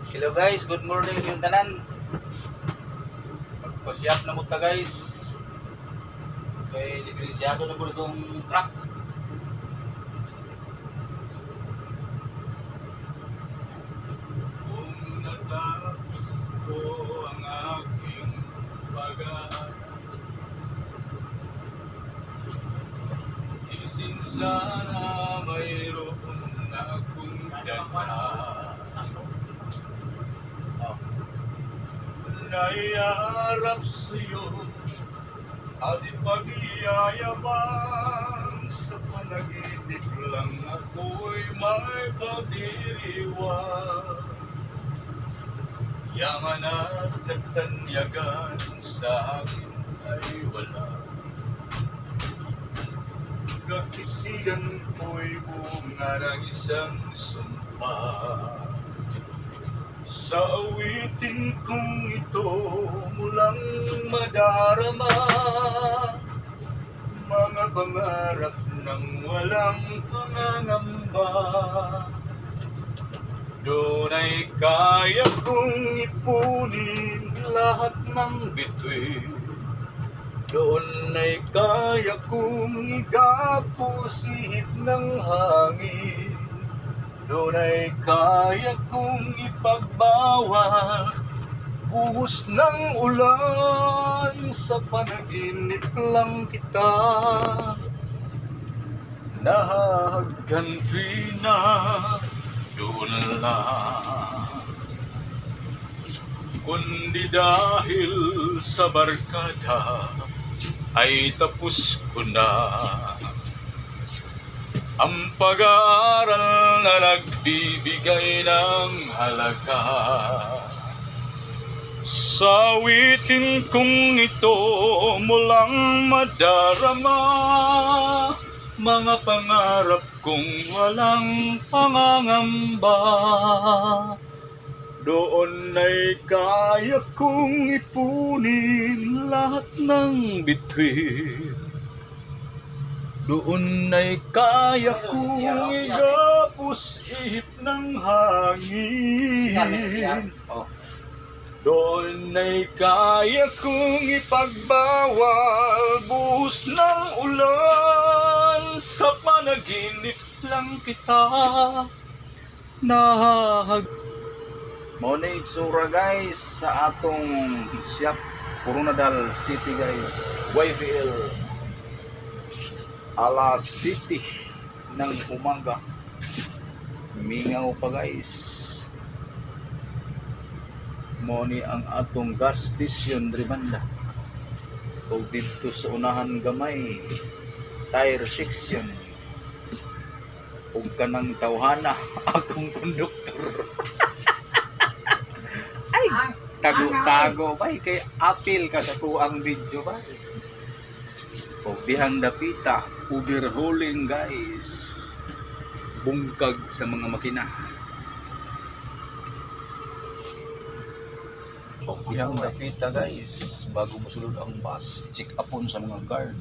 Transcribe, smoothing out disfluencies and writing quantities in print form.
Hello guys, good morning sa inyong tanan. Magpasyap na mo ta guys. Kay diferensyado na po itong truck. Kung natapos ko ang aking pag-aaral, isin sana mayroon na akong dana. Naiarap sa'yo at ipag-iyayaman, sa panaginip lang ako'y may pagdiriwang. Yaman at nagtanyagan sa akin ay wala. Kakisigan ko'y bunga ng isang sumpa. Sa awitin kong ito mulang madarama, mga pangarap ng walang pangangamba. Doon ay kaya kong ipunin lahat ng bituin. Doon ay kaya kong igapusihip ng hangin. Doon ay kaya kong ipagbawal buhos ng ulan. Sa panaginip lang kita nahagkan tuwina. Doon lang, kundi dahil sa barkada ay tapos ko na ang pag-aaral na nagbibigay ng halaga. Sa awitin kong ito mulang madarama, mga pangarap kong walang pangangamba. Doon ay kaya kong ipunin lahat ng bituin. Doon ay kaya kong igapusihip ng hangin. Doon ay kaya kong ipagbawal buhos ng ulan. Sa panaginip lang kita nahag. Mao na itsura guys sa atong shop Coronadal City guys, YBL alas City ng umaga. Mingaw pa guys. Mo ni ang atong gas station diri banda. O dito sa unahan gamay tire section. Ug kanang tawhana akong konduktor. Ay, tago-tago ba kay apil ka sa tuang video ba? O bihang dapita, overhauling guys. Bungkag sa mga makina. O bihang dapita guys, bago mosulod ang bus, check upon sa mga guard.